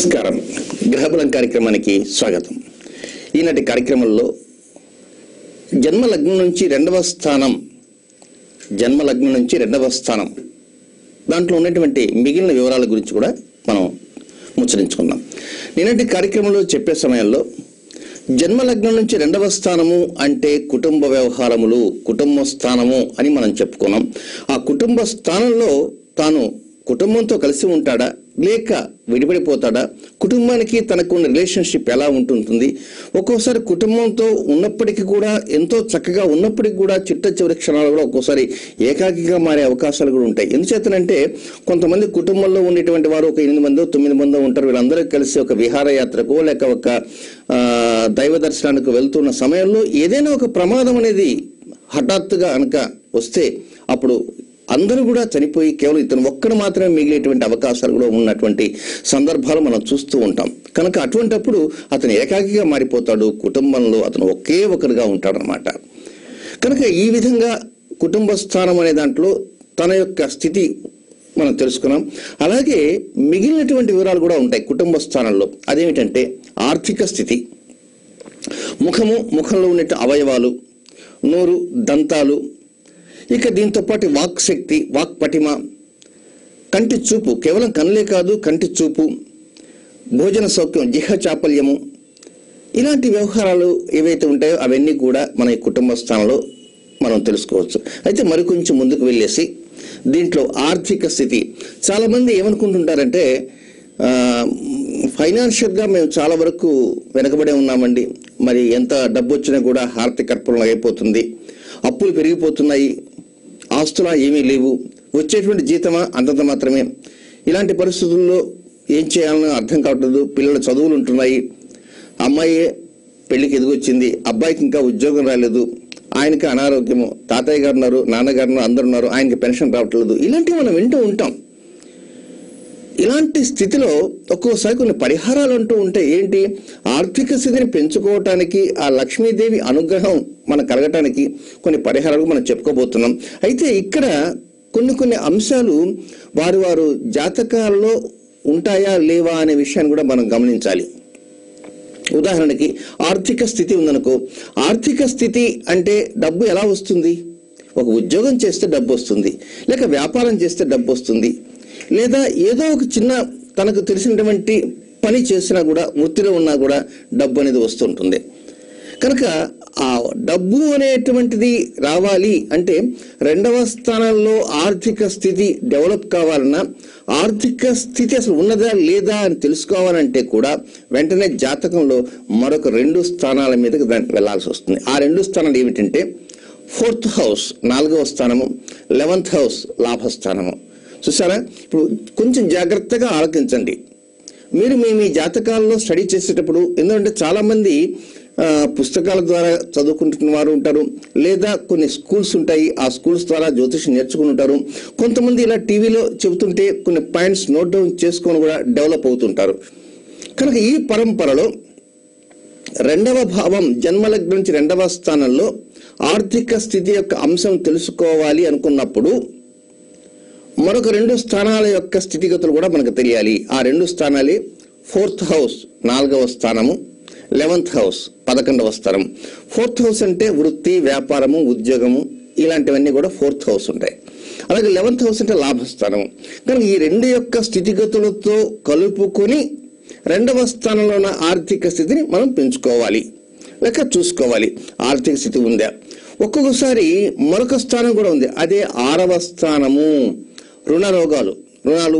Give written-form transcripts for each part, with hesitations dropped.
నమస్కారం. గ్రహబలం కార్యక్రమానికి స్వాగతం. ఈనాటి కార్యక్రమంలో జన్మలగ్నం నుంచి రెండవ స్థానం దాంట్లో ఉన్నటువంటి మిగిలిన వివరాల గురించి కూడా మనం ముచ్చరించుకుందాం. ఈనాటి కార్యక్రమంలో చెప్పే సమయంలో జన్మలగ్నం నుంచి రెండవ స్థానము అంటే కుటుంబ వ్యవహారములు, కుటుంబ స్థానము అని మనం చెప్పుకున్నాం. ఆ కుటుంబ స్థానంలో తాను కుటుంబంతో కలిసి ఉంటాడా లేక విడిపడిపోతాడా, కుటుంబానికి తనకు ఉన్న రిలేషన్షిప్ ఎలా ఉంటుంటుంది, ఒక్కోసారి కుటుంబంతో ఉన్నప్పటికీ కూడా ఎంతో చక్కగా ఉన్నప్పటికీ కూడా చిట్ట చివరి క్షణాలు కూడా ఒక్కోసారి ఏకాకిగా మారే అవకాశాలు కూడా ఉంటాయి. ఎందుచేతనంటే కొంతమంది కుటుంబంలో ఉండేటువంటి వారు ఒక 8 మందో 9 మందో ఉంటారు. వీళ్ళందరూ కలిసి ఒక విహారయాత్రకు లేక ఒక దైవ దర్శనానికి వెళ్తున్న సమయంలో ఏదైనా ఒక ప్రమాదం అనేది హఠాత్తుగా కనుక వస్తే అప్పుడు అందరూ కూడా చనిపోయి కేవలం ఇతను ఒక్కడు మాత్రమే మిగిలేటువంటి అవకాశాలు కూడా ఉన్నటువంటి సందర్భాలు మనం చూస్తూ ఉంటాం. కనుక అటువంటప్పుడు అతను ఏకాకిగా మారిపోతాడు, కుటుంబంలో అతను ఒకే ఒకరుగా ఉంటాడనమాట. కనుక ఈ విధంగా కుటుంబ స్థానం అనే దాంట్లో తన యొక్క స్థితి మనం తెలుసుకున్నాం. అలాగే మిగిలినటువంటి వివరాలు కూడా ఉంటాయి కుటుంబ స్థానంలో. అదేమిటంటే ఆర్థిక స్థితి, ముఖంలో ఉండే అవయవాలు, నోరు, దంతాలు, ఇక దీంతో పాటు వాక్ శక్తి, వాక్ పటిమ, కంటి చూపు, కేవలం కనులే కాదు కంటి చూపు, భోజన సౌఖ్యం, జిహ చాపల్యము, ఇలాంటి వ్యవహారాలు ఏవైతే ఉంటాయో అవన్నీ కూడా మన ఈ కుటుంబ స్థానంలో మనం తెలుసుకోవచ్చు. అయితే మరికొంచెం ముందుకు వెళ్ళేసి దీంట్లో ఆర్థిక స్థితి, చాలామంది ఏమనుకుంటుంటారంటే ఫైనాన్షియల్గా మేము చాలా వరకు వెనకబడే ఉన్నామండి, మరి ఎంత డబ్బు వచ్చినా కూడా హారతికర్పణం అయిపోతుంది, అప్పులు పెరిగిపోతున్నాయి, ఆస్తులా ఏమీ లేవు, వచ్చేటువంటి జీతమా అంతంత మాత్రమే, ఇలాంటి పరిస్థితుల్లో ఏం చేయాలని అర్థం కావట్లేదు, పిల్లల చదువులు ఉంటున్నాయి, అమ్మాయి పెళ్లికి ఎదిగొచ్చింది, అబ్బాయికి ఇంకా ఉద్యోగం రాలేదు, ఆయనకి అనారోగ్యము, తాతయ్య గారు ఉన్నారు, నాన్నగారు ఉన్నారు, అందరు ఉన్నారు, ఆయనకి పెన్షన్ రావట్లేదు, ఇలాంటివి మనం వింటూ ఉంటాం. ఇలాంటి స్థితిలో ఒక్కోసారి కొన్ని పరిహారాలు అంటూ ఉంటాయి. ఏంటి, ఆర్థిక స్థితిని పెంచుకోవటానికి, ఆ లక్ష్మీదేవి అనుగ్రహం మనకు కలగటానికి కొన్ని పరిహారాలు మనం చెప్పుకోబోతున్నాం. అయితే ఇక్కడ కొన్ని అంశాలు వారు జాతకాల్లో ఉంటాయా లేవా అనే విషయాన్ని కూడా మనం గమనించాలి. ఉదాహరణకి ఆర్థిక స్థితి ఉందనుకో, ఆర్థిక స్థితి అంటే డబ్బు ఎలా వస్తుంది? ఒక ఉద్యోగం చేస్తే డబ్బు వస్తుంది, లేక వ్యాపారం చేస్తే డబ్బు వస్తుంది, లేదా ఏదో ఒక చిన్న తనకు తెలిసినటువంటి పని చేసినా కూడా, వృత్తిలో ఉన్నా కూడా డబ్బు అనేది వస్తుంటుంది. కనుక ఆ డబ్బు అనేటువంటిది రావాలి అంటే రెండవ స్థానంలో ఆర్థిక స్థితి డెవలప్ కావాలన్నా, ఆర్థిక స్థితి అసలు ఉన్నదా లేదా అని తెలుసుకోవాలంటే కూడా వెంటనే జాతకంలో మరొక 2 స్థానాల మీదకి వెళ్లాల్సి వస్తుంది. ఆ 2 స్థానాలు ఏమిటంటే 4th హౌస్ 4వ స్థానము, 11th హౌస్ లాభస్థానము. చూసారా? ఇప్పుడు కొంచెం జాగ్రత్తగా ఆలోచించండి. మీరు మీ జాతకాల్లో స్టడీ చేసేటప్పుడు, ఎందుకంటే చాలా మంది పుస్తకాల ద్వారా చదువుకుంటున్న వారు ఉంటారు, లేదా కొన్ని స్కూల్స్ ఉంటాయి, ఆ స్కూల్స్ ద్వారా జ్యోతిషం నేర్చుకుని ఉంటారు. కొంతమంది ఇలా టీవీలో చెబుతుంటే కొన్ని పాయింట్స్ నోట్ డౌన్ చేసుకొని కూడా డెవలప్ అవుతుంటారు. కనుక ఈ పరంపరలో 2వ భావం జన్మలగ్నం నుంచి 2వ స్థానంలో ఆర్థిక స్థితి యొక్క అంశం తెలుసుకోవాలి అనుకున్నప్పుడు మరొక 2 స్థానాల యొక్క స్థితిగతులు కూడా మనకు తెలియాలి. ఆ 2 స్థానాలే 4th హౌస్ 4వ స్థానము, 11th హౌస్ 11వ స్థానం. 4th హౌస్ అంటే వృత్తి, వ్యాపారము, ఉద్యోగము, ఇలాంటివన్నీ కూడా 4th హౌస్ ఉంటాయి. అలాగే 11th హౌస్ అంటే లాభస్థానము. కనుక ఈ 2 యొక్క స్థితిగతులతో కలుపుకొని 2వ స్థానంలో ఉన్న ఆర్థిక స్థితిని మనం పెంచుకోవాలి, లేక చూసుకోవాలి. ఆర్థిక స్థితి ఉందా? ఒక్కొక్కసారి మరొక స్థానం కూడా ఉంది, అదే 6వ స్థానము. రుణాలు,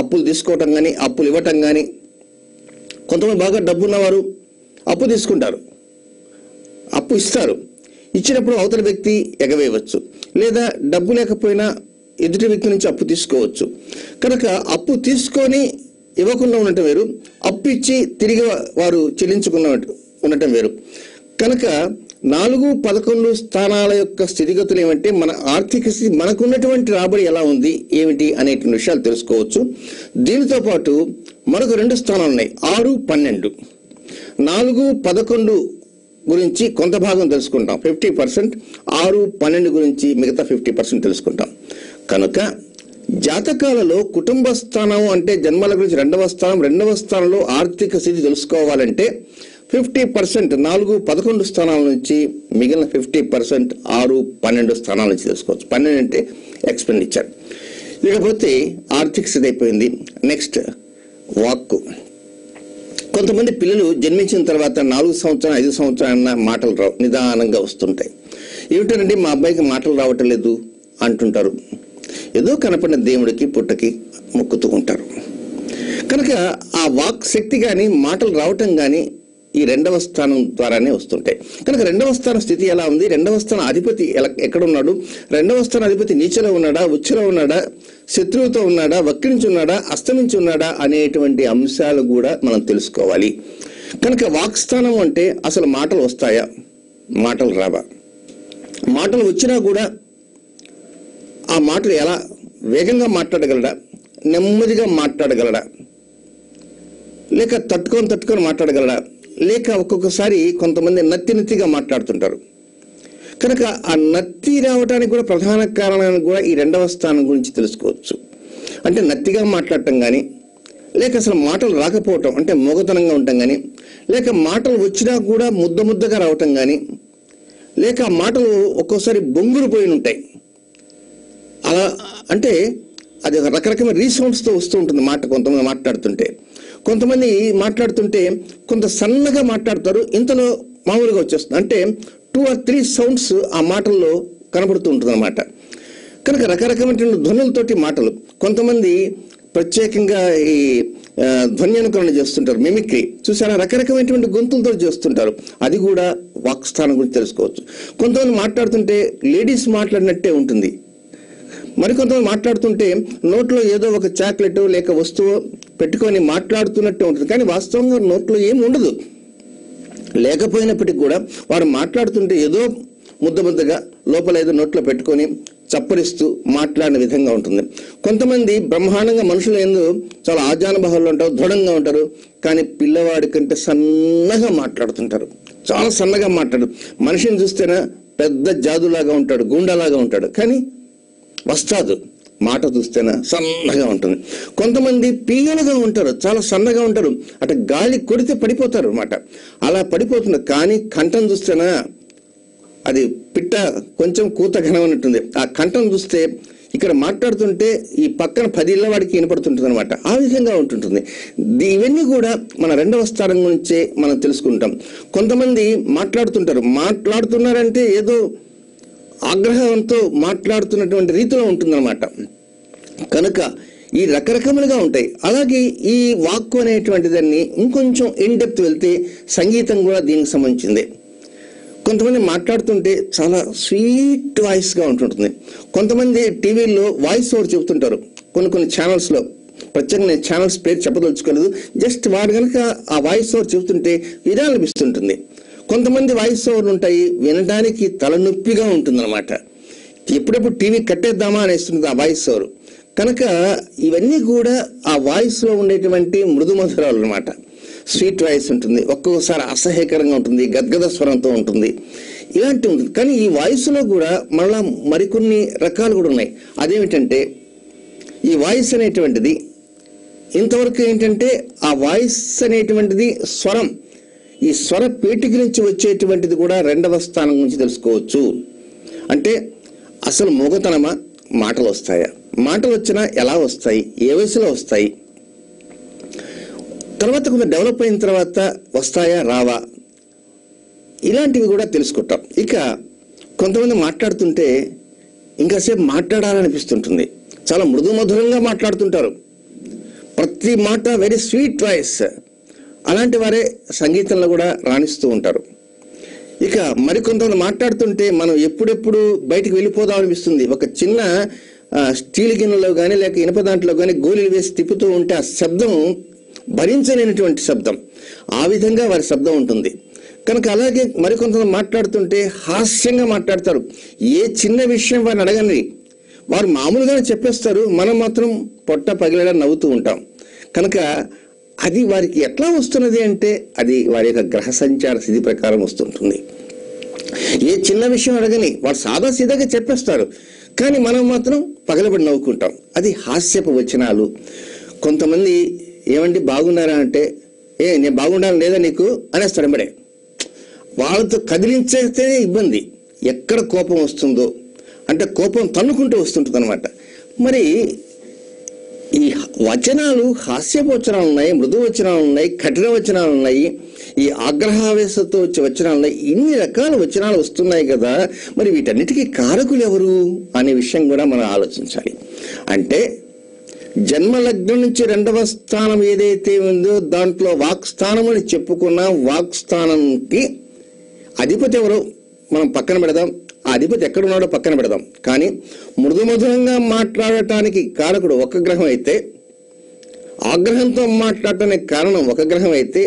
అప్పులు తీసుకోవటం కానీ, అప్పులు ఇవ్వటం కానీ. కొంతమంది బాగా డబ్బున్నవారు అప్పు తీసుకుంటారు, అప్పు ఇస్తారు, ఇచ్చినప్పుడు అవతల వ్యక్తి ఎగవేయవచ్చు, లేదా డబ్బు లేకపోయినా ఎదుటి వ్యక్తి నుంచి అప్పు తీసుకోవచ్చు. కనుక అప్పు తీసుకొని ఇవ్వకుండా ఉండటం వేరు, అప్పు ఇచ్చి తిరిగి వారు చెల్లించుకున్న ఉండటం వేరు. కనుక 4, 11 స్థానాల యొక్క స్థితిగతులు ఏమంటే మన ఆర్థిక స్థితి, మనకున్నటువంటి రాబడి ఎలా ఉంది ఏమిటి అనేటువంటి విషయాలు తెలుసుకోవచ్చు. దీనితో పాటు మరొక 2 స్థానాలు ఉన్నాయి, 6, 12. 4, 11 గురించి కొంత భాగం తెలుసుకుంటాం, 50%. 6, 12 గురించి మిగతా 50% తెలుసుకుంటాం. కనుక జాతకాలలో కుటుంబ స్థానం అంటే జన్మల గురించి రెండవ స్థానంలో ఆర్థిక స్థితి తెలుసుకోవాలంటే 50% 4-11 స్థానాల నుంచి, మిగిలిన 50% 6-12 స్థానాల నుంచి తెలుసుకోవచ్చు. 12 అంటే ఎక్స్పెండిచర్. ఇకపోతే ఆర్థిక స్థితి అయిపోయింది. నెక్స్ట్ వాక్కు. కొంతమంది పిల్లలు జన్మించిన తర్వాత 4 సంవత్సరాలు 5 సంవత్సరాలన్నా మాటలు రావు, నిదానంగా వస్తుంటాయి. ఏమిటంటే మా అబ్బాయికి మాటలు రావటం లేదు అంటుంటారు. ఏదో కనపడిన దేవుడికి పుట్టకి మొక్కుతూ ఉంటారు. కనుక ఆ వాక్ శక్తి కానీ మాటలు రావటం కానీ ఈ రెండవ స్థానం ద్వారానే వస్తుంటాయి. కనుక రెండవ స్థానం స్థితి ఎలా ఉంది, రెండవ స్థానం అధిపతి ఎక్కడున్నాడు, రెండవ స్థానం అధిపతి నీచలో ఉన్నాడా, ఉచ్చులో ఉన్నాడా, శత్రువుతో ఉన్నాడా, వక్రించి ఉన్నాడా, అస్తమించి ఉన్నాడా అనేటువంటి అంశాలు కూడా మనం తెలుసుకోవాలి. కనుక వాక్ స్థానం అంటే అసలు మాటలు వస్తాయా, మాటలు రావా, మాటలు వచ్చినా కూడా ఆ మాటలు ఎలా వేగంగా మాట్లాడగలడా, నెమ్మదిగా మాట్లాడగలడా, లేక తట్టుకొని మాట్లాడగలడా, లేక ఒక్కొక్కసారి కొంతమంది నత్తిగా మాట్లాడుతుంటారు. కనుక ఆ నత్తి రావడానికి కూడా ప్రధాన కారణాన్ని కూడా ఈ రెండవ స్థానం గురించి తెలుసుకోవచ్చు. అంటే నత్తిగా మాట్లాడటం కానీ, లేక అసలు మాటలు రాకపోవటం అంటే మొగతనంగా ఉండటం కానీ, లేక మాటలు వచ్చినా కూడా ముద్దగా రావటం కానీ, లేక ఆ మాటలు ఒక్కోసారి బొంగురు పోయి ఉంటాయి. అలా అంటే అది రకరకమైన రీసౌండ్స్తో వస్తూ ఉంటుంది మాట. కొంతమంది మాట్లాడుతుంటే కొంత సన్నగా మాట్లాడతారు, ఇంతలో మామూలుగా వచ్చేస్తుంది. అంటే 2 or 3 సౌండ్స్ ఆ మాటల్లో కనబడుతూ ఉంటుంది అన్నమాట. కనుక రకరకమైన ధ్వనులతోటి మాటలు. కొంతమంది ప్రత్యేకంగా ఈ ధ్వని అనుకరణ చేస్తుంటారు, మిమిక్రీ చూసారా, రకరకమైనటువంటి గొంతులతో చేస్తుంటారు. అది కూడా వాక్ స్థానం గురించి తెలుసుకోవచ్చు. కొంతమంది మాట్లాడుతుంటే లేడీస్ మాట్లాడినట్టే ఉంటుంది, మరికొంతమంది మాట్లాడుతుంటే నోట్లో ఏదో ఒక చాక్లెట్ లేక వస్తువు పెట్టుకొని మాట్లాడుతున్నట్టే ఉంటుంది, కానీ వాస్తవంగా నోట్లో ఏమి ఉండదు. లేకపోయినప్పటికీ కూడా వారు మాట్లాడుతుంటే ఏదో ముద్దగా లోపల ఏదో నోట్లో పెట్టుకొని చప్పరిస్తూ మాట్లాడిన విధంగా ఉంటుంది. కొంతమంది బ్రహ్మాండంగా మనుషులు ఎందుకు చాలా ఆజానుభావాలు ఉంటారు, దృఢంగా ఉంటారు, కానీ పిల్లవాడి కంటే సన్నగా మాట్లాడుతుంటారు, చాలా సన్నగా మాట్లాడు. మనిషిని చూస్తేనే పెద్ద జాదులాగా ఉంటాడు, గుండాలాగా ఉంటాడు, కానీ వస్తాదు మాట చూస్తేనే సన్నగా ఉంటుంది. కొంతమంది పీగలుగా ఉంటారు, చాలా సన్నగా ఉంటారు, అటు గాలి కొడితే పడిపోతారు అన్నమాట. అలా పడిపోతుంది, కానీ కంఠం చూస్తేనా అది పిట్ట కొంచెం కూత ఘనమైనట్టుంది. ఆ కంఠం చూస్తే ఇక్కడ మాట్లాడుతుంటే ఈ పక్కన 10 ఇళ్ల వాడికి వినపడుతుంటుంది అనమాట. ఆ విధంగా ఉంటుంటుంది. ఇవన్నీ కూడా మన రెండవ స్థానం నుంచే మనం తెలుసుకుంటాం. కొంతమంది మాట్లాడుతున్నారంటే ఏదో ఆగ్రహంతో మాట్లాడుతున్నటువంటి రీతిలో ఉంటుందన్నమాట. కనుక ఈ రకరకములుగా ఉంటాయి. అలాగే ఈ వాక్కు అనేటువంటి దాన్ని ఇంకొంచెం ఇన్ డెప్త్ వెళ్తే సంగీతం కూడా దీనికి సంబంధించింది. కొంతమంది మాట్లాడుతుంటే చాలా స్వీట్ వాయిస్గా ఉంటుంటుంది. కొంతమంది టీవీల్లో వాయిస్ ఓవర్ చెబుతుంటారు కొన్ని ఛానల్స్లో. ప్రత్యేకంగా నేను ఛానల్స్ పేరు చెప్పదలుచుకోలేదు, జస్ట్ వాడు కనుక ఆ వాయిస్ ఓవర్ చెబుతుంటే వినాలనిపిస్తుంటుంది. కొంతమంది వాయిస్ ఓవర్లు ఉంటాయి, వినడానికి తలనొప్పిగా ఉంటుందన్నమాట. ఎప్పుడెప్పుడు టీవీ కట్టేద్దామా అనేస్తుంది ఆ వాయిస్ ఓవర్. కనుక ఇవన్నీ కూడా ఆ వాయిస్లో ఉండేటువంటి మృదు మధురాలు అన్నమాట. స్వీట్ వాయిస్ ఉంటుంది, ఒక్కొక్కసారి అసహ్యకరంగా ఉంటుంది, గద్గద స్వరంతో ఉంటుంది, ఇలాంటి ఉంటుంది. కానీ ఈ వాయిస్లో కూడా మళ్ళా మరికొన్ని రకాలు కూడా ఉన్నాయి. అదేమిటంటే ఈ వాయిస్ అనేటువంటిది ఇంతవరకు ఏంటంటే ఆ వాయిస్ అనేటువంటిది స్వరం, ఈ స్వర పేటిక నుంచి వచ్చేటువంటిది కూడా రెండవ స్థానం నుంచి తెలుసుకోవచ్చు. అంటే అసలు మొగతనమా, మాటలు వస్తాయా, మాటలు వచ్చినా ఎలా వస్తాయి, ఏ వయసులో వస్తాయి, తర్వాత కొంత డెవలప్ అయిన తర్వాత వస్తాయా రావా, ఇలాంటివి కూడా తెలుసుకుంటాం. ఇక కొంతమంది మాట్లాడుతుంటే ఇంకాసేపు మాట్లాడాలనిపిస్తుంటుంది, చాలా మృదు మధురంగా మాట్లాడుతుంటారు, ప్రతి మాట వెరీ స్వీట్ వాయిస్. అలాంటి వారే సంగీతంలో కూడా రాణిస్తూ ఉంటారు. ఇక మరికొంతమంది మాట్లాడుతుంటే మనం ఎప్పుడెప్పుడు బయటికి వెళ్ళిపోదాం అనిపిస్తుంది. ఒక చిన్న స్టీల్ గిన్నెలో కానీ లేక ఇనప దాంట్లో కానీ గోళీలు వేసి తిప్పుతూ ఉంటే ఆ శబ్దం భరించలేనటువంటి శబ్దం, ఆ విధంగా వారి శబ్దం ఉంటుంది. కనుక అలాగే మరికొంతమంది మాట్లాడుతుంటే హాస్యంగా మాట్లాడతారు. ఏ చిన్న విషయం వారిని అడగని వారు మామూలుగానే చెప్పేస్తారు, మనం మాత్రం పొట్ట పగిలేలా నవ్వుతూ ఉంటాం. కనుక అది వారికి ఎట్లా వస్తున్నది అంటే అది వారి యొక్క గ్రహ సంచార స్థితి ప్రకారం వస్తుంటుంది. ఏ చిన్న విషయం అడగని వారు సాదా సీదాగా చెప్పేస్తారు, కానీ మనం మాత్రం పగలబడి నవ్వుకుంటాం. అది హాస్యపు వచనాలు. కొంతమంది ఏమండి బాగున్నారా అంటే, నేను బాగుండాలి లేదా నీకు అనేస్తాడు ఎంబడే. వాళ్ళతో కదిలించేస్తేనే ఇబ్బంది. ఎక్కడ కోపం వస్తుందో అంటే కోపం తన్నుకుంటూ వస్తుంటుంది అనమాట. మరి ఈ వచనాలు హాస్యపు వచనాలు ఉన్నాయి, మృదు వచనాలు ఉన్నాయి, కఠిన వచనాలు ఉన్నాయి, ఈ ఆగ్రహావేశంతో వచ్చే వచనాలు ఉన్నాయి. ఇన్ని రకాల వచనాలు వస్తున్నాయి కదా, మరి వీటన్నిటికీ కారకులు ఎవరు అనే విషయం కూడా మనం ఆలోచించాలి. అంటే జన్మలగ్నం నుంచి 2వ స్థానం ఏదైతే ఉందో దాంట్లో వాక్స్థానం అని చెప్పుకున్న వాక్స్థానంకి అధిపతి ఎవరు మనం పక్కన పెడదాం. ఆ అధిపతి ఎక్కడున్నాడో పక్కన పెడదాం. కానీ మృదుమధురంగా మాట్లాడటానికి కారకుడు ఒక గ్రహం అయితే, ఆగ్రహంతో మాట్లాడటానికి కారణం ఒక గ్రహం అయితే,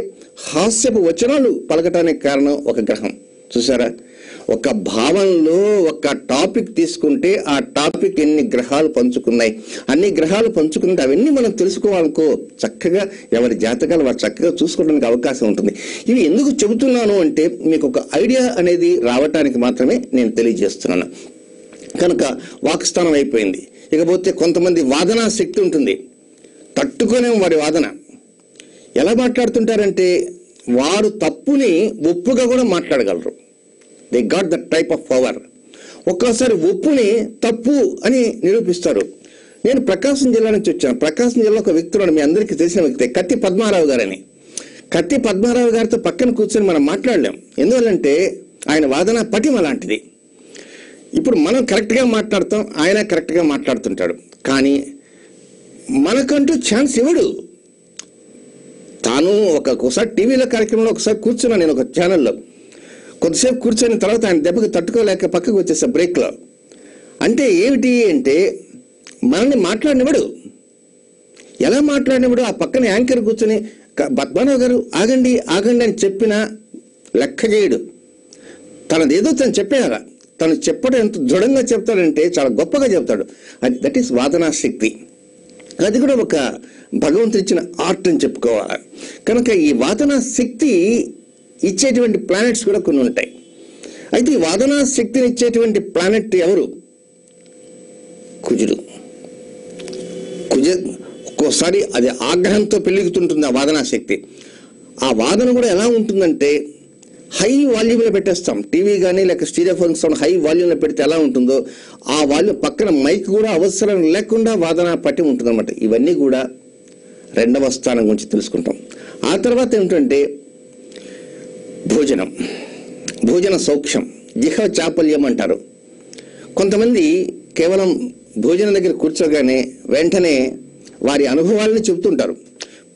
హాస్యపు వచనాలు పలకటానికి కారణం ఒక గ్రహం. చూసారా, ఒక భావంలో ఒక టాపిక్ తీసుకుంటే ఆ టాపిక్ ఎన్ని గ్రహాలు పంచుకున్నాయి, అన్ని గ్రహాలు పంచుకుంటే అవన్నీ మనం తెలుసుకోవాలనుకో చక్కగా ఎవరి జాతకాలు వారు చక్కగా చూసుకోవడానికి అవకాశం ఉంటుంది. ఇవి ఎందుకు చెబుతున్నాను అంటే మీకు ఒక ఐడియా అనేది రావటానికి మాత్రమే నేను తెలియజేస్తున్నాను. కనుక వాక్స్థానం అయిపోయింది. ఇకపోతే కొంతమంది వాదనా శక్తి ఉంటుంది, తట్టుకునే వారి వాదన. ఎలా మాట్లాడుతుంటారంటే వారు తప్పుని ఒప్పుగా కూడా మాట్లాడగలరు. They got that type of power. ఒక్కోసారి ఒప్పుని తప్పు అని నిరూపిస్తారు. నేను ప్రకాశం జిల్లా నుంచి వచ్చాను. ప్రకాశం జిల్లా ఒక వ్యక్తులు మీ అందరికీ తెలిసిన వ్యక్తి కత్తి పద్మారావు గారని. కత్తి పద్మారావు గారితో పక్కన కూర్చొని మనం మాట్లాడలేం. ఎందువల్లంటే ఆయన వాదన పటిమ లాంటిది. ఇప్పుడు మనం కరెక్ట్గా మాట్లాడతాం, ఆయన కరెక్ట్గా మాట్లాడుతుంటాడు. కానీ మనకంటూ ఛాన్స్ ఇవ్వడు. తాను ఒకసారి టీవీలో కార్యక్రమంలో ఒకసారి కూర్చున్నాను నేను ఒక ఛానల్లో. కొద్దిసేపు కూర్చొని తర్వాత ఆయన దెబ్బకి తట్టుకోలేక పక్కకు వచ్చేసా బ్రేక్లో. అంటే ఏమిటి అంటే మనల్ని మాట్లాడినవాడు. ఎలా మాట్లాడినవాడు? ఆ పక్కన యాంకర్ కూర్చొని పద్మారావు గారు ఆగండి ఆగండి అని చెప్పినా లెక్క చేయడు. తనదేదో తను చెప్పేయాల. తను చెప్పడం ఎంత దృఢంగా చెప్తాడంటే చాలా గొప్పగా చెప్తాడు. అది దట్ ఈస్ వాదనా శక్తి. అది కూడా ఒక భగవంతుడు ఇచ్చిన ఆర్ట్ అని చెప్పుకోవాలి. కనుక ఈ వాదనా శక్తి ఇచ్చేటువంటి ప్లానెట్స్ కూడా కొన్ని ఉంటాయి. అయితే ఈ వాదనా శక్తిని ఇచ్చేటువంటి ప్లానెట్ ఎవరు? కుజుడు. ఒక్కోసారి అది ఆగ్రహంతో పెరుగుతుంటుంది ఆ వాదనా శక్తి. ఆ వాదన కూడా ఎలా ఉంటుందంటే హై వాల్యూమ్లో పెట్టేస్తాం. టీవీ కానీ లేక స్టీరియో ఫోన్ సౌండ్ హై వాల్యూమ్లో పెడితే ఎలా ఉంటుందో ఆ వాల్యూమ్ పక్కన మైక్ కూడా అవసరం లేకుండా వాదన పట్టి ఉంటుంది అనమాట. ఇవన్నీ కూడా 2వ స్థానం గురించి తెలుసుకుంటాం. ఆ తర్వాత ఏమిటంటే భోజన సౌఖ్యం, జిహ్వ చాపల్యం అంటారు. కొంతమంది కేవలం భోజనం దగ్గర కూర్చోగానే వెంటనే వారి అనుభవాలను చెబుతుంటారు.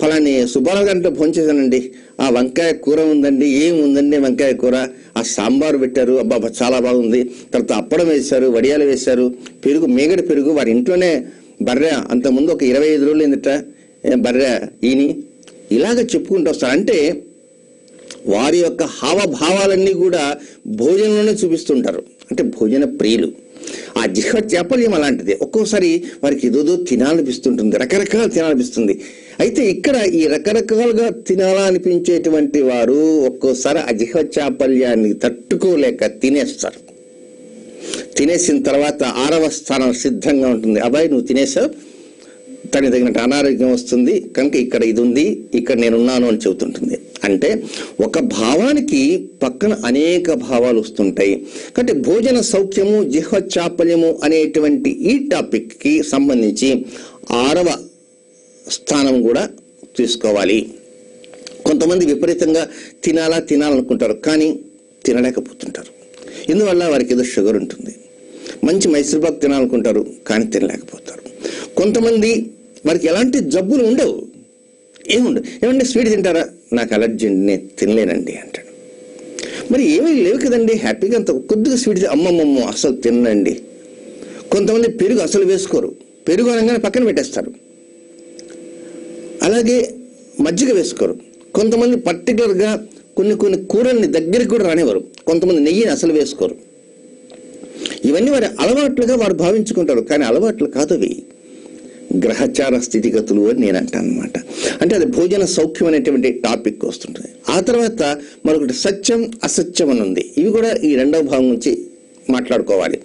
ఫలాని సుబ్బారావు గారితో భోజనం చేశానండి, ఆ వంకాయ కూర ఉందండి, ఏం ఉందండి వంకాయ కూర, ఆ సాంబారు పెట్టారు, అబ్బా చాలా బాగుంది, తర్వాత అప్పడం వేశారు, వడియాలు వేశారు, పెరుగు మేగడి పెరుగు వారి ఇంట్లోనే బర్రె అంతకుముందు ఒక 25 రోజులు ఏందట బర్రె ఈని ఇలాగ చెప్పుకుంటూ వస్తారు. అంటే వారి యొక్క హావభావాలన్నీ కూడా భోజనంలోనే చూపిస్తుంటారు. అంటే భోజన ప్రియులు. ఆ జిహ్వ చాపల్యం అలాంటిది. ఒక్కోసారి వారికి ఏదోదో తినాలనిపిస్తుంటుంది, రకరకాలు తినాలనిపిస్తుంది. అయితే ఇక్కడ ఈ రకరకాలుగా తినాలనిపించేటువంటి వారు ఒక్కోసారి ఆ జిహ్వ చాపల్యాన్ని తట్టుకోలేక తినేస్తారు. తినేసిన తర్వాత 6వ స్థానం సిద్ధంగా ఉంటుంది. అబ్బాయి నువ్వు తినేసావు, దానికి తగినట్టు అనారోగ్యం వస్తుంది, కనుక ఇక్కడ ఇది ఉంది, ఇక్కడ నేనున్నాను అని చెబుతుంటుంది. అంటే ఒక భావానికి పక్కన అనేక భావాలు వస్తుంటాయి. కాబట్టి భోజన సౌఖ్యము, జిహ్వ చాపల్యము అనేటువంటి ఈ టాపిక్ కి సంబంధించి 6వ స్థానం కూడా తీసుకోవాలి. కొంతమంది విపరీతంగా తినాలనుకుంటారు, కానీ తినలేకపోతుంటారు. ఇందువల్ల వారికి ఏదో షుగర్ ఉంటుంది. మంచి మైసూర్పాకు తినాలనుకుంటారు, కానీ తినలేకపోతారు. కొంతమంది వారికి ఎలాంటి జబ్బులు ఉండవు, ఏముండవు. ఏమంటే స్వీట్ తింటారా? నాకు అలర్జీ అండి, నేను తినలేనండి అంటాడు. మరి ఏమీ లేవు కదండి, హ్యాపీగా అంత కొద్దిగా స్వీట్ అమ్మమ్మమ్మ అసలు తినండి. కొంతమంది పెరుగు అసలు వేసుకోరు, పెరుగు అనగానే పక్కన పెట్టేస్తారు. అలాగే మజ్జిగ వేసుకోరు. కొంతమంది పర్టికులర్గా కొన్ని కూరల్ని దగ్గరికి కూడా రానివ్వరు. కొంతమంది నెయ్యిని అసలు వేసుకోరు. ఇవన్నీ వారి అలవాట్లుగా వారు భావించుకుంటారు, కానీ అలవాట్లు కాదు అవి, గ్రహచార స్థితిగతులు అని నేను అంటాను అనమాట. అంటే అది భోజన సౌఖ్యం అనేటువంటి టాపిక్ వస్తుంటుంది. ఆ తర్వాత మరొకటి సత్యం అసత్యం అని ఉంది. ఇవి కూడా ఈ 2వ భాగం నుంచి మాట్లాడుకోవాలి.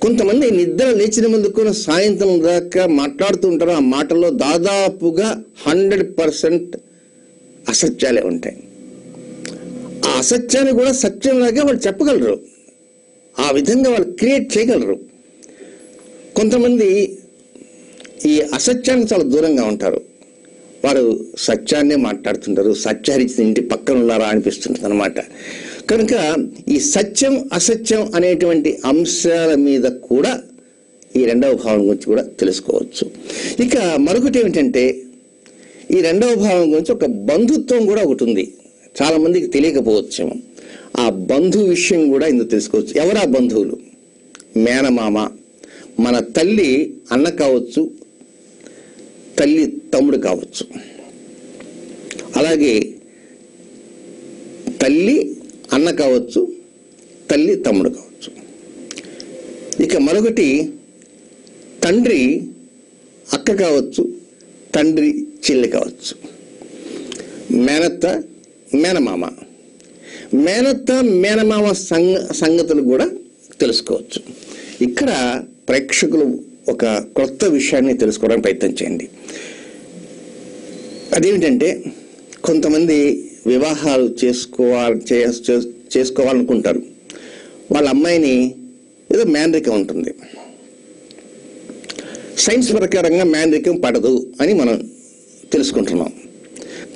కొంతమంది నిద్ర లేచిన ముందుకు సాయంత్రం దాకా మాట్లాడుతూ ఉంటారు. ఆ మాటల్లో దాదాపుగా 100% అసత్యాలే ఉంటాయి. ఆ అసత్యాన్ని కూడా సత్యంలాగా వాళ్ళు చెప్పగలరు. ఆ విధంగా వాళ్ళు క్రియేట్ చేయగలరు. కొంతమంది ఈ అసత్యానికి చాలా దూరంగా ఉంటారు. వారు సత్యాన్నే మాట్లాడుతుంటారు. సత్యహరిచిన ఇంటి పక్కన ఉన్నారా అనిపిస్తుంటుంది అనమాట. కనుక ఈ సత్యం అసత్యం అనేటువంటి అంశాల మీద కూడా ఈ రెండవ భావం గురించి కూడా తెలుసుకోవచ్చు. ఇక మరొకటి ఏమిటంటే, ఈ రెండవ భావం గురించి ఒక బంధుత్వం కూడా ఒకటి ఉంది. చాలా మందికి తెలియకపోవచ్చు. ఆ బంధువు విషయం కూడా ఇందుకు తెలుసుకోవచ్చు. ఎవరు ఆ బంధువులు? మేనమామ. మన తల్లి అన్న కావచ్చు, తల్లి తమ్ముడు కావచ్చు. అలాగే తల్లి అన్న కావచ్చు, తల్లి తమ్ముడు కావచ్చు. ఇక మరొకటి తండ్రి అక్క కావచ్చు, తండ్రి చెల్లి కావచ్చు. మేనత్త మేనమామ. మేనత్త మేనమామ సంగతులు కూడా తెలుసుకోవచ్చు. ఇక్కడ ప్రేక్షకులు ఒక కొత్త విషయాన్ని తెలుసుకోవడానికి ప్రయత్నం చేయండి. అదేమిటంటే, కొంతమంది వివాహాలు చేసుకోవాలనుకుంటారు. వాళ్ళ అమ్మాయిని ఏదో మేనరికం ఉంటుంది, సైన్స్ ప్రకారంగా మేనరికం పడదు అని మనం తెలుసుకుంటున్నాం.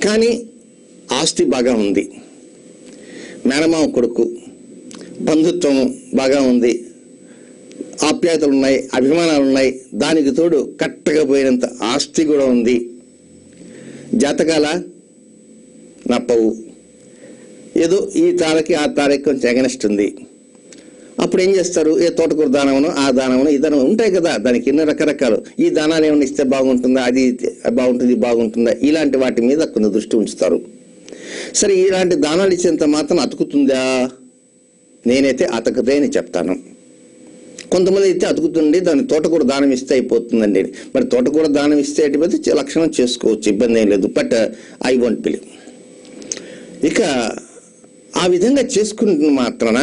కానీ ఆస్తి బాగా ఉంది, మేనమామ కొడుకు, బంధుత్వం బాగా ఉంది, ఆప్యాయతలు ఉన్నాయి, అభిమానాలు ఉన్నాయి, దానికి తోడు కట్టకపోయినంత ఆస్తి కూడా ఉంది. జాతకాల నప్పవు, ఏదో ఈ తారకి ఆ తారకి కొంచెం ఎగనెస్ట్ ఉంది. అప్పుడు ఏం చేస్తారు? ఏ తోటకూర దానమునో ఆ దానమునో ఈ దానం ఉంటాయి కదా, దానికి ఎన్నో రకరకాలు. ఈ దానాలు ఏమైనా ఇస్తే బాగుంటుందా, అది బాగుంటుంది బాగుంటుందా, ఇలాంటి వాటి మీద కొన్ని దృష్టి ఉంచుతారు. సరే, ఇలాంటి దానాలు ఇచ్చేంత మాత్రం అతుకుతుందా? నేనైతే అతకదే అని చెప్తాను. కొంతమంది అయితే అతుకుతుండి దాన్ని తోటకూర దానం ఇస్తే అయిపోతుందండి. మరి తోటకూర దానం ఇస్తే అయిపోతే లక్షణం చేసుకోవచ్చు, ఇబ్బంది ఏం లేదు. But I won't believe. ఇక ఆ విధంగా చేసుకున్న మాత్రాన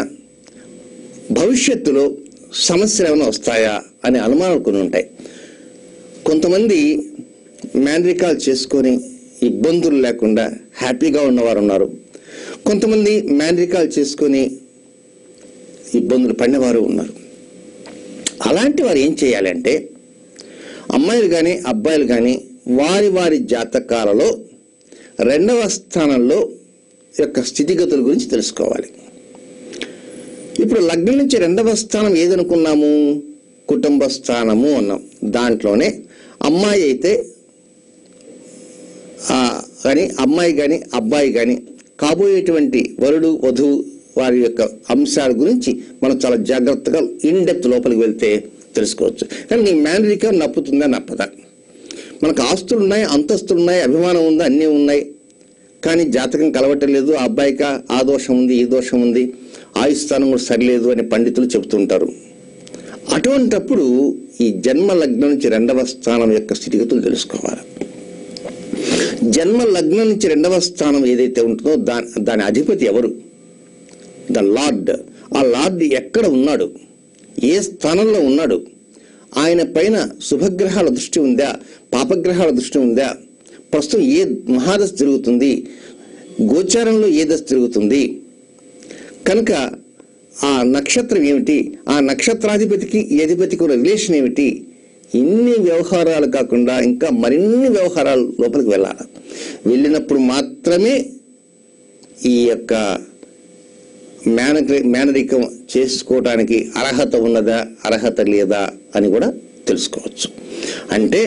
భవిష్యత్తులో సమస్యలు ఏమైనా వస్తాయా అనే అనుమానాలు కొన్ని ఉంటాయి. కొంతమంది మేనరికాలు చేసుకొని ఇబ్బందులు లేకుండా హ్యాపీగా ఉన్నవారు ఉన్నారు. కొంతమంది మేనరికాలు చేసుకొని ఇబ్బందులు పడినవారు ఉన్నారు. అలాంటి వారు ఏం చేయాలంటే, అమ్మాయిలు కానీ అబ్బాయిలు కానీ వారి వారి జాతకాలలో రెండవ స్థానంలో యొక్క స్థితిగతుల గురించి తెలుసుకోవాలి. ఇప్పుడు లగ్నం నుంచి రెండవ స్థానం ఏదనుకున్నాము? కుటుంబ స్థానము అన్నాం. దాంట్లోనే అమ్మాయి అయితే కానీ అమ్మాయి కానీ అబ్బాయి కానీ కాబోయేటువంటి వరుడు వధువు వారి యొక్క అంశాల గురించి మనం చాలా జాగ్రత్తగా ఇన్డెప్త్ లోపలికి వెళ్తే తెలుసుకోవచ్చు. కానీ నీ మేనరికం నప్పుతుందా నప్పదా? మనకు ఆస్తులు ఉన్నాయి, అంతస్తులు ఉన్నాయి, అభిమానం ఉంది, అన్నీ ఉన్నాయి. కానీ జాతకం కలవటం లేదు. ఆ అబ్బాయికి ఆ దోషం ఉంది, ఈ దోషం ఉంది, ఆయుస్థానం కూడా సరిలేదు అని పండితులు చెబుతుంటారు. అటువంటప్పుడు ఈ జన్మ లగ్నం నుంచి రెండవ స్థానం యొక్క స్థితిగతులు తెలుసుకోవాలి. జన్మ లగ్నం నుంచి రెండవ స్థానం ఏదైతే ఉంటుందో దాని అధిపతి ఎవరు? The lord. ఆ లార్డ్ ఎక్కడ ఉన్నాడు, ఏ స్థానంలో ఉన్నాడు, ఆయన పైన శుభగ్రహాల దృష్టి ఉందా, పాపగ్రహాల దృష్టి ఉందా, ప్రస్తుతం ఏ మహాదశ జరుగుతుంది, గోచారంలో ఏ దశ జరుగుతుంది, కనుక ఆ నక్షత్రం ఏమిటి, ఆ నక్షత్రాధిపతికి ఈ అధిపతికి ఉన్న రిలేషన్ ఏమిటి, ఇన్ని వ్యవహారాలు కాకుండా ఇంకా మరిన్ని వ్యవహారాలు లోపలికి వెళ్ళాలి. వెళ్ళినప్పుడు మాత్రమే ఈ యొక్క మేనరికం చేసుకోవడానికి అర్హత ఉన్నదా అర్హత లేదా అని కూడా తెలుసుకోవచ్చు. అంటే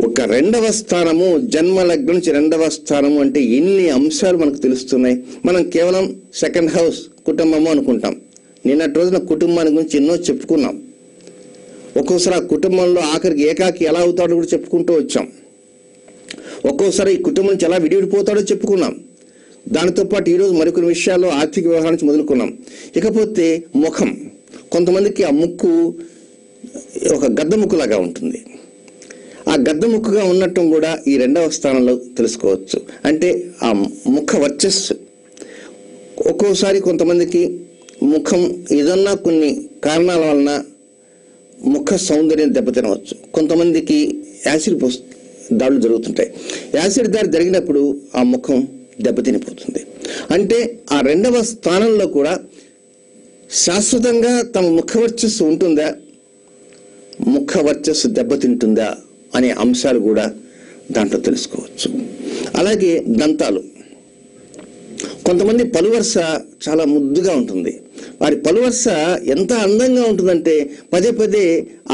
ఒక రెండవ స్థానము, జన్మ లగ్నం నుంచి రెండవ స్థానము అంటే ఎన్ని అంశాలు మనకు తెలుస్తున్నాయి. మనం కేవలం సెకండ్ హౌస్ కుటుంబము అనుకుంటాం. నిన్నటి రోజున కుటుంబాన్ని గురించి ఎన్నో చెప్పుకున్నాం. ఒక్కోసారి ఆ కుటుంబంలో ఆఖరికి ఏకాకి ఎలా అవుతాడో కూడా చెప్పుకుంటూ వచ్చాం. ఒక్కోసారి ఈ కుటుంబం నుంచి ఎలా విడివిడిపోతాడో చెప్పుకున్నాం. దానితో పాటు ఈరోజు మరికొన్ని విషయాల్లో ఆర్థిక వ్యవహారం నుంచి మొదలుకున్నాం. ఇకపోతే ముఖం, కొంతమందికి ఆ ముక్కు ఒక గద్ద ముక్కులాగా ఉంటుంది. ఆ గద్ద ముక్కుగా ఉన్నట్టు కూడా ఈ రెండవ స్థానంలో తెలుసుకోవచ్చు. అంటే ఆ ముఖ వర్చస్సు. ఒక్కోసారి కొంతమందికి ముఖం ఏదన్నా కొన్ని కారణాల వలన ముఖ సౌందర్యం దెబ్బతినవచ్చు. కొంతమందికి యాసిడ్ దాడులు జరుగుతుంటాయి. యాసిడ్ దాడి జరిగినప్పుడు ఆ ముఖం దెబ్బతినిపోతుంది. అంటే ఆ రెండవ స్థానంలో కూడా శాశ్వతంగా తమ ముఖ వర్చస్సు ఉంటుందా, ముఖ వర్చస్సు దెబ్బతింటుందా అనే అంశాలు కూడా దాంట్లో తెలుసుకోవచ్చు. అలాగే దంతాలు. కొంతమంది పలువరుస చాలా ముద్దుగా ఉంటుంది. వారి పలువరుస ఎంత అందంగా ఉంటుందంటే పదే పదే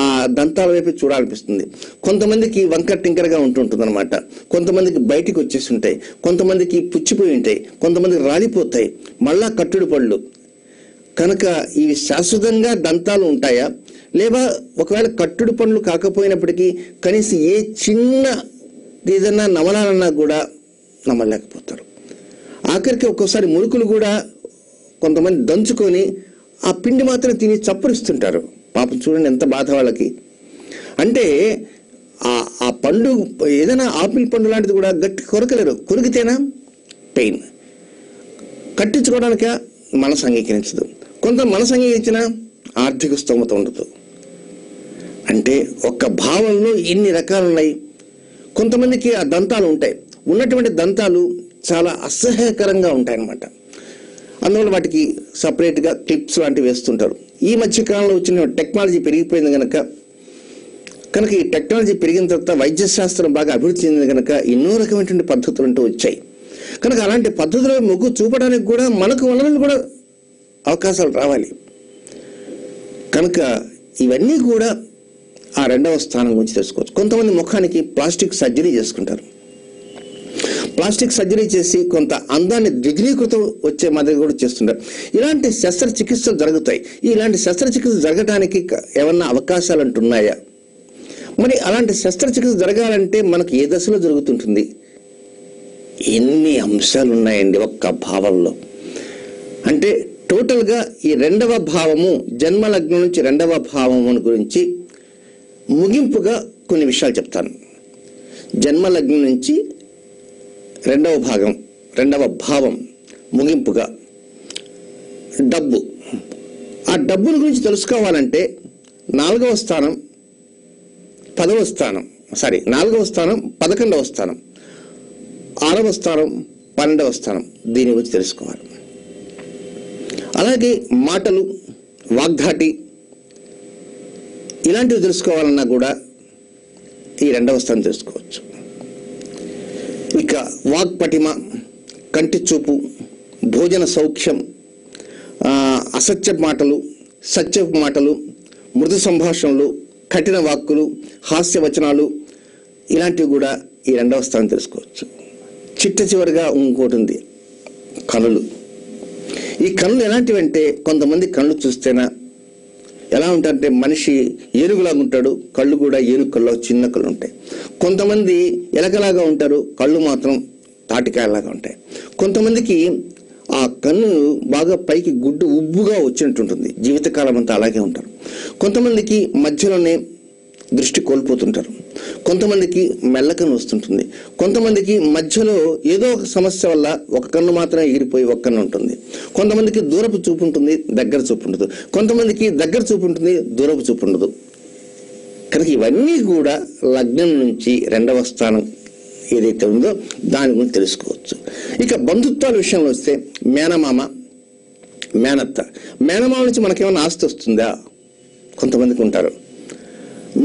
ఆ దంతాల వైపు చూడాలనిపిస్తుంది. కొంతమందికి వంకర టింకరగా ఉంటుంటుంది అనమాట. కొంతమందికి బయటికి వచ్చేసి ఉంటాయి, కొంతమందికి పుచ్చిపోయి ఉంటాయి, కొంతమందికి రాలిపోతాయి, మళ్ళా కట్టుడు పళ్ళు. కనుక ఇవి శాశ్వతంగా దంతాలు ఉంటాయా, లేదా ఒకవేళ కట్టుడు పనులు కాకపోయినప్పటికీ కనీసం ఏ చిన్న ఏదన్నా నమలాలన్నా కూడా నమ్మలేకపోతారు. ఆఖరికి ఒక్కోసారి మురుకులు కూడా కొంతమంది దంచుకొని ఆ పిండి మాత్రం తిని చప్పరిస్తుంటారు. పాపం చూడండి ఎంత బాధ వాళ్ళకి. అంటే ఆ పండు ఏదైనా ఆపిల్ పండు లాంటిది కూడా గట్టి కొరకలేరు. కొరికితేనా పెయిన్. కట్టించుకోవడానిక మనసు అంగీకరించదు. కొంత మనసు అంగీకరించిన ఆర్థిక స్తోమత ఉండదు. అంటే ఒక్క భావంలో ఎన్ని రకాలు ఉన్నాయి. కొంతమందికి ఆ దంతాలు ఉంటాయి. ఉన్నటువంటి దంతాలు చాలా అసహ్యకరంగా ఉంటాయన్నమాట. అందువల్ల వాటికి సపరేట్గా క్లిప్స్ లాంటివి వేస్తుంటారు. ఈ మధ్య కాలంలో వచ్చిన టెక్నాలజీ పెరిగిపోయింది కనుక ఈ టెక్నాలజీ పెరిగిన తర్వాత వైద్య శాస్త్రం బాగా అభివృద్ధి చెందింది కనుక ఎన్నో రకమైనటువంటి పద్ధతులు అంటూ వచ్చాయి. కనుక అలాంటి పద్ధతులు మొగ్గు చూపడానికి కూడా మనకు వలన కూడా అవకాశాలు రావాలి. కనుక ఇవన్నీ కూడా ఆ రెండవ స్థానం గురించి తెలుసుకోవచ్చు. కొంతమంది ముఖానికి ప్లాస్టిక్ సర్జరీ చేసుకుంటారు. ప్లాస్టిక్ సర్జరీ చేసి కొంత అందాన్ని ద్విగుణీకృతం వచ్చే మాదిరి కూడా చేస్తుంటారు. ఇలాంటి శస్త్రచికిత్సలు జరుగుతాయి. ఇలాంటి శస్త్రచికిత్స జరగడానికి ఏమన్నా అవకాశాలు అంటున్నాయా? మరి అలాంటి శస్త్రచికిత్స జరగాలంటే మనకు ఏ దశలో జరుగుతుంటుంది? ఎన్ని అంశాలు ఉన్నాయండి ఒక్క భావంలో. అంటే టోటల్గా ఈ రెండవ భావము, జన్మలగ్నం నుంచి రెండవ భావము గురించి ముగింపుగా కొన్ని విషయాలు చెప్తాను. జన్మలగ్నం నుంచి రెండవ భావం ముగింపుగా డబ్బు. ఆ డబ్బుల గురించి తెలుసుకోవాలంటే 4వ స్థానం 11వ స్థానం 6వ స్థానం 12వ స్థానం దీని గురించి తెలుసుకోవాలి. అలాగే మాటలు, వాగ్ధాటి ఇలాంటివి తెలుసుకోవాలన్నా కూడా ఈ 2వ స్థానం తెలుసుకోవచ్చు. ఇక వాగ్పటిమ, కంటి చూపు, భోజన సౌఖ్యం, అసత్య మాటలు, సత్య మాటలు, మృదు సంభాషణలు, కఠిన వాక్కులు, హాస్య వచనాలు ఇలాంటివి కూడా ఈ 2వ స్థానం తెలుసుకోవచ్చు. చిట్ట చివరిగా ఇంకోటి ఉంది, కనులు. ఈ కనులు ఎలాంటివంటే కొంతమంది కళ్ళు చూస్తేనా ఎలా ఉంటారంటే మనిషి ఏనుగులాగా ఉంటాడు, కళ్ళు కూడా ఏనుగు కళ్ళు, చిన్న కళ్ళు ఉంటాయి. కొంతమంది ఎలకలాగా ఉంటారు, కళ్ళు మాత్రం తాటికాయలాగా ఉంటాయి. కొంతమందికి ఆ కన్ను బాగా పైకి గుడ్డు ఉబ్బుగా వచ్చినట్టుంటుంది, జీవితకాలం అంతా అలాగే ఉంటారు. కొంతమందికి మధ్యలోనే దృష్టి కోల్పోతుంటారు. కొంతమందికి మెల్లకన్ను వస్తుంటుంది. కొంతమందికి మధ్యలో ఏదో ఒక సమస్య వల్ల ఒక కన్ను మాత్రమే ఎగిరిపోయి ఒక కన్ను ఉంటుంది. కొంతమందికి దూరపు చూపు ఉంటుంది, దగ్గర చూపు ఉండదు. కొంతమందికి దగ్గర చూపు ఉంటుంది, దూరపు చూపు ఉండదు. కనుక ఇవన్నీ కూడా లగ్నం నుంచి 2వ స్థానం ఏదైతే ఉందో దాని గురించి తెలుసుకోవచ్చు. ఇక బంధుత్వాల విషయంలో వస్తే మేనమామ, మేనత్త. మేనమామ నుంచి మనకేమైనా ఆస్తి వస్తుందా? కొంతమందికి ఉంటారు.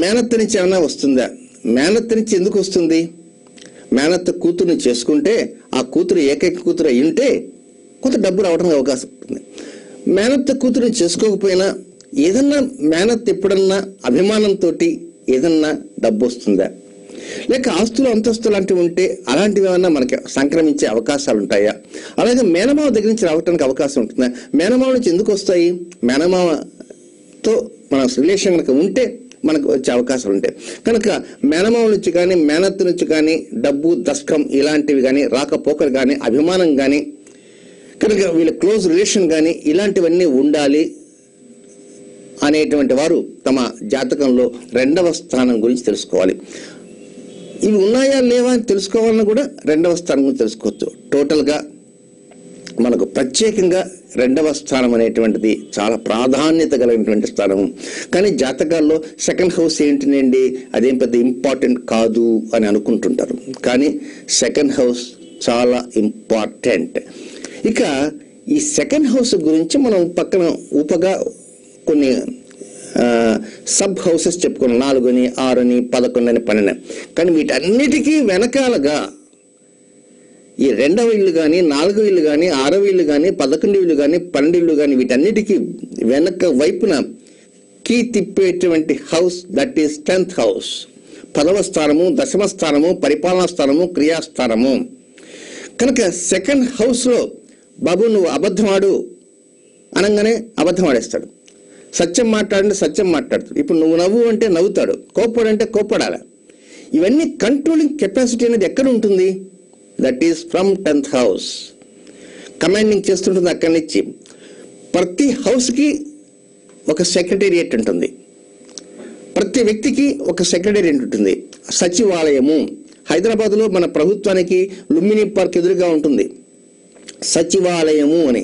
మేనత్త నుంచి ఏమైనా వస్తుందా? మేనత్త నుంచి ఎందుకు వస్తుంది? మేనత్త కూతురుని చేసుకుంటే ఆ కూతురు ఏకైక కూతురు అయి ఉంటే కొంత డబ్బు రావడానికి అవకాశం ఉంటుంది. మేనత్త కూతురుని చేసుకోకపోయినా ఏదన్నా మేనత్త ఎప్పుడన్నా అభిమానంతో ఏదన్నా డబ్బు వస్తుందా? లేక ఆస్తులు అంతస్తులు లాంటివి ఉంటే అలాంటివి ఏమన్నా మనకి సంక్రమించే అవకాశాలు ఉంటాయా? అలాగే మేనమామ దగ్గర నుంచి రావడానికి అవకాశం ఉంటుందా? మేనమామ నుంచి ఎందుకు వస్తాయి? మేనమామతో మన రిలేషన్ కనుక ఉంటే మనకు వచ్చే అవకాశాలు ఉంటాయి. కనుక మేనమామ నుంచి కానీ మేనత్త నుంచి కానీ డబ్బు, దస్కం ఇలాంటివి కానీ, రాకపోకలు కానీ, అభిమానం కానీ, కనుక వీళ్ళ క్లోజ్ రిలేషన్ కానీ ఇలాంటివన్నీ ఉండాలి అనేటువంటి వారు తమ జాతకంలో 2వ స్థానం గురించి తెలుసుకోవాలి. ఇవి ఉన్నాయా లేవా అని తెలుసుకోవాలని కూడా 2వ స్థానం గురించి తెలుసుకోవచ్చు. టోటల్గా మనకు ప్రత్యేకంగా రెండవ స్థానం అనేటువంటిది చాలా ప్రాధాన్యత కలిగినటువంటి స్థానము. కానీ జాతకాల్లో సెకండ్ హౌస్ ఏంటండి, అదేం పెద్ద ఇంపార్టెంట్ కాదు అని అనుకుంటుంటారు. కానీ సెకండ్ హౌస్ చాలా ఇంపార్టెంట్. ఇక ఈ సెకండ్ హౌస్ గురించి మనం పక్కన ఉపగా కొన్ని సబ్ హౌసెస్ చెప్పుకున్నాం, 4 అని 6 అని 11 అని 12. కానీ వీటన్నిటికీ వెనకాలగా ఈ 2వ ఇల్లు కానీ 4వ ఇల్లు కానీ 6వ ఇల్లు కానీ 11 ఇల్లు కానీ 12 ఇల్లు కానీ వీటన్నిటికీ వెనక వైపున కీ తిప్పేటువంటి house, that is 10th house. 10వ స్థానము, 10వ స్థానము, పరిపాలనా స్థానము, క్రియాస్థానము. కనుక సెకండ్ హౌస్లో బాబు నువ్వు అబద్ధమాడు అనగానే అబద్ధం ఆడేస్తాడు, సత్యం మాట్లాడంటే సత్యం మాట్లాడతాడు. ఇప్పుడు నువ్వు నవ్వు అంటే నవ్వుతాడు, కోప్పడంటే కోప్పడాలి. ఇవన్నీ కంట్రోలింగ్ కెపాసిటీ అనేది ఎక్కడ ఉంటుంది? That is from 10th house. Commanding చేస్తుంటుంది అక్కడి నుంచి. ప్రతి హౌస్కి ఒక సెక్రటేరియట్ ఉంటుంది, ప్రతి వ్యక్తికి ఒక సెక్రటేరియట్ ఉంటుంది. సచివాలయము హైదరాబాద్లో మన ప్రభుత్వానికి లుంబిని పార్క్ ఎదురుగా ఉంటుంది సచివాలయము అని.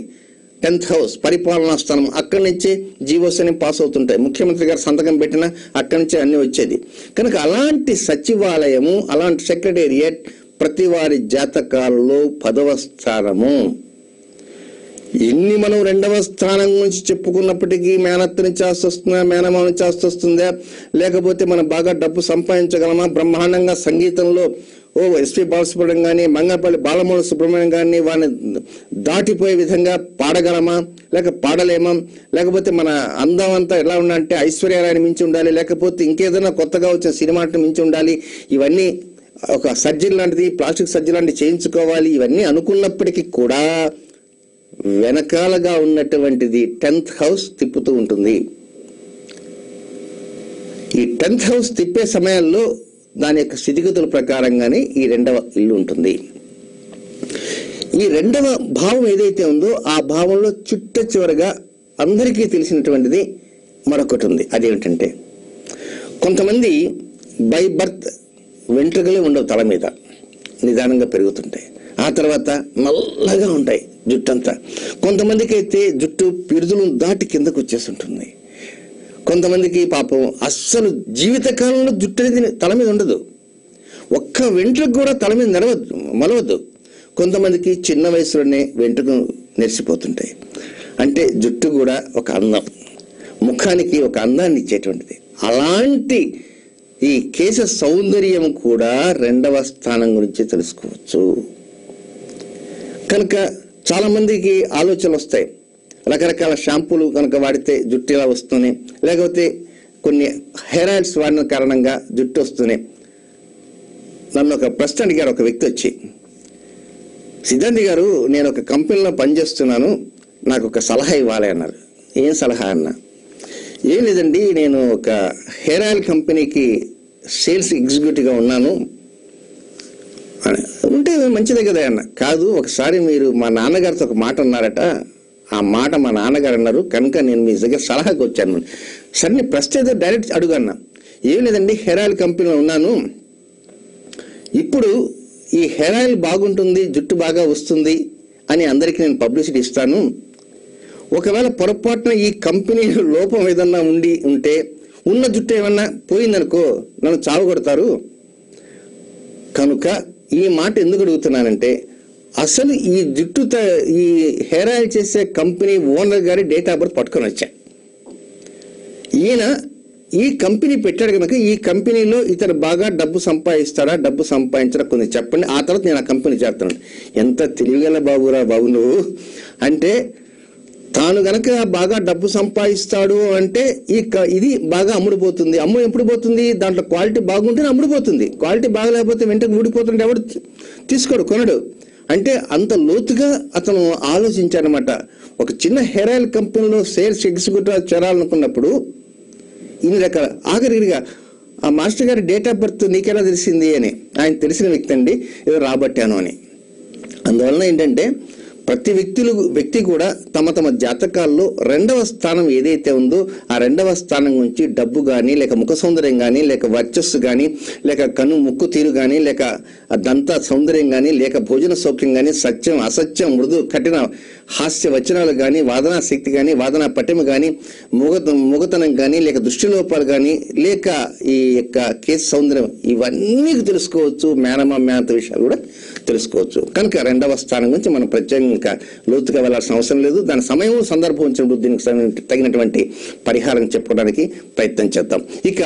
10th హౌస్ పరిపాలనా స్థానం. అక్కడి నుంచే జీవోస్ అని పాస్ అవుతుంటాయి. ముఖ్యమంత్రి గారు సంతకం పెట్టినా అక్కడి నుంచే అన్ని వచ్చేది. కనుక అలాంటి సచివాలయము, అలాంటి సెక్రటేరియట్ ప్రతి వారి జాతకాలలో 10వ స్థానము. ఎన్ని మనం 2వ స్థానం గురించి చెప్పుకున్నప్పటికీ మేనత్తని చేస్తూ వస్తుందా, మేనమావని చేస్తూ వస్తుందా, లేకపోతే మనం బాగా డబ్బు సంపాదించగలమా, బ్రహ్మాండంగా సంగీతంలో ఎస్పి బాలసుబ్రహ్మణ్యం కానీ మంగళపల్లి బాలమూల సుబ్రహ్మణ్యం కానీ వాడిని దాటిపోయే విధంగా పాడగలమా, లేక పాడలేమా, లేకపోతే మన అందం అంతా ఎలా ఉండాలంటే ఐశ్వర్యారాయణ మించి ఉండాలి, లేకపోతే ఇంకేదైనా కొత్తగా వచ్చిన సినిమాని మించి ఉండాలి, ఇవన్నీ ఒక సర్జరీ లాంటిది, ప్లాస్టిక్ సర్జరీ లాంటిది చేయించుకోవాలి, ఇవన్నీ అనుకున్నప్పటికీ కూడా వెనకాలగా ఉన్నటువంటిది 10th హౌస్ తిప్పుతూ ఉంటుంది. ఈ 10th హౌస్ తిప్పే సమయాల్లో దాని యొక్క స్థితిగతుల ప్రకారంగానే ఈ 2వ ఇల్లు ఉంటుంది. ఈ 2వ భావం ఏదైతే ఉందో ఆ భావంలో చిట్ట చివరగా అందరికీ తెలిసినటువంటిది మరొకటి ఉంది. అదేమిటంటే కొంతమంది బై బర్త్ వెంట్రుకలే ఉండవు, తల మీద నిదానంగా పెరుగుతుంటాయి, ఆ తర్వాత నల్లగా ఉంటాయి జుట్టంతా. కొంతమందికి అయితే జుట్టు పిరుదులు దాటి కిందకు వచ్చేస్తుంటుంది. కొంతమందికి పాపం అస్సలు జీవితకాలంలో జుట్టు అనేది తల మీద ఉండదు, ఒక్క వెంట్రుకు కూడా తల మీద మలవద్దు. కొంతమందికి చిన్న వయసులోనే వెంట్రుకలు నెరిసిపోతుంటాయి. అంటే జుట్టు కూడా ఒక అందం, ముఖానికి ఒక అందాన్ని ఇచ్చేటువంటిది. అలాంటి ఈ కేశ సౌందర్యం కూడా 2వ స్థానం గురించి తెలుసుకోవచ్చు. కనుక చాలా మందికి ఆలోచనలు వస్తాయి, రకరకాల షాంపూలు కనుక వాడితే జుట్టు ఇలా వస్తుంది, లేకపోతే కొన్ని హెయిర్ ఆయిల్స్ వాడిన కారణంగా జుట్టు వస్తుంది. నన్ను ఒక ప్రశ్న అడిగారు ఒక వ్యక్తి వచ్చి, సిద్ధాంతి గారు నేను ఒక కంపెనీలో పనిచేస్తున్నాను, నాకు ఒక సలహా ఇవ్వాలి అన్నారు. ఏం సలహా అన్నా? ఏం లేదండి, నేను ఒక హెయిర్ ఆయిల్ కంపెనీకి సేల్స్ ఎగ్జిక్యూటివ్గా ఉన్నాను. ఉంటే మంచిదే కదా అన్న. కాదు, ఒకసారి మీరు మా నాన్నగారితో ఒక మాట అన్నారట, ఆ మాట మా నాన్నగారు అన్నారు కనుక నేను మీ దగ్గర సలహాకి వచ్చాను. సరే నీ ప్రశ్న ఏదో డైరెక్ట్ అడుగన్నా. ఏం లేదండి, హెయిర్ ఆయిల్ కంపెనీలో ఉన్నాను, ఇప్పుడు ఈ హెయిర్ ఆయిల్ బాగుంటుంది, జుట్టు బాగా వస్తుంది అని అందరికీ నేను పబ్లిసిటీ ఇస్తాను. ఒకవేళ పొరపాటున ఈ కంపెనీ లోపం ఏదన్నా ఉంటే ఉన్న జుట్టు ఏమన్నా పోయిందనుకో నన్ను చావు కొడతారు. కనుక ఈ మాట ఎందుకు అడుగుతున్నానంటే, అసలు ఈ ఈ హెయిర్ ఆయిల్ చేసే కంపెనీ ఓనర్ గారి డేట్ ఆఫ్ బర్త్ పట్టుకొని వచ్చా. ఈయన ఈ కంపెనీ పెట్టాడు కనుక ఈ కంపెనీలో ఇతను బాగా డబ్బు సంపాదిస్తాడా, డబ్బు సంపాదించడా కొన్ని చెప్పండి, ఆ తర్వాత నేను ఆ కంపెనీ చేస్తాను. ఎంత తెలివిగల బాబురా బాబు నువ్వు. అంటే తాను గనక బాగా డబ్బు సంపాదిస్తాడు అంటే ఇది బాగా అమ్ముడుపోతుంది. ఎప్పుడు పోతుంది? దాంట్లో క్వాలిటీ బాగుంటేనే అమ్ముడుపోతుంది. క్వాలిటీ బాగలేకపోతే వెంటనే ఊడిపోతుంటే ఎవడు తీసుకోడు, కొనడు. అంటే అంత లోతుగా అతను ఆలోచించాడనమాట. ఒక చిన్న హెయిర్ ఆయిల్ కంపెనీలో సేల్స్ ఎగ్జిక్యూటివ్ చేరాలనుకున్నప్పుడు ఇన్ని రకాల ఆఖరిగా ఆ మాస్టర్ గారి డేట్ ఆఫ్ బర్త్ నీకెలా తెలిసింది అని, ఆయన తెలిసిన వ్యక్తి అండి, ఏదో రాబట్టాను అని. అందువలన ఏంటంటే ప్రతి వ్యక్తి కూడా తమ తమ జాతకాల్లో 2వ స్థానం ఏదైతే ఉందో ఆ 2వ స్థానం నుంచి డబ్బు కానీ, లేక ముఖ సౌందర్యం కానీ, లేక వర్చస్సు కానీ, లేక ముక్కు తీరు కానీ, లేక దంత సౌందర్యం కానీ, లేక భోజన సౌఖ్యం కానీ, సత్యం అసత్యం, మృదు కఠిన హాస్య వచనాలు కానీ, వాదనా శక్తి కానీ, వాదనా పటిమ కానీ, మొగతనం కానీ, లేక దృష్టిలోపాలు కానీ, లేక ఈ యొక్క కేసు సౌందర్యం, ఇవన్నీ తెలుసుకోవచ్చు. మేనత్త విషయాలు కూడా తెలుసుకోవచ్చు. కనుక 2వ స్థానం గురించి మనం ప్రత్యేకంగా లోతుగా వెళ్లాల్సిన అవసరం లేదు. దాని సమయం సందర్భం వచ్చినప్పుడు దీనికి తగినటువంటి పరిహారం చెప్పుకోవడానికి ప్రయత్నం చేద్దాం. ఇక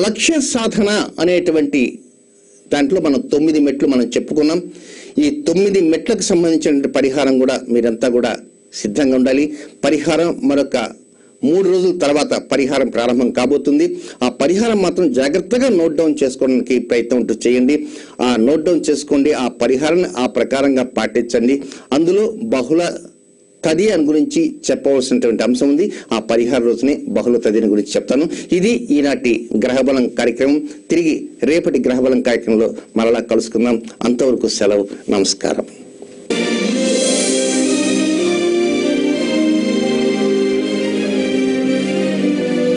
లక్ష్య సాధన అనేటువంటి దాంట్లో మనం 9 మెట్లు మనం చెప్పుకున్నాం. ఈ 9 మెట్లకు సంబంధించిన పరిహారం కూడా మీరంతా కూడా సిద్ధంగా ఉండాలి. పరిహారం మరొక 3 రోజుల తర్వాత పరిహారం ప్రారంభం కాబోతుంది. ఆ పరిహారం మాత్రం జాగ్రత్తగా నోట్ డౌన్ చేసుకోవడానికి ప్రయత్నం చేయండి. ఆ నోట్ డౌన్ చేసుకోండి. ఆ పరిహారాన్ని ఆ ప్రకారంగా పాటించండి. అందులో బహుళ తదియన్ గురించి చెప్పవలసినటువంటి అంశం ఉంది. ఆ పరిహార రోజునే బహుళ తదియన్ గురించి చెప్తాను. ఇది ఈనాటి గ్రహబలం కార్యక్రమం. తిరిగి రేపటి గ్రహబలం కార్యక్రమంలో మరలా కలుసుకుందాం. అంతవరకు సెలవు. నమస్కారం.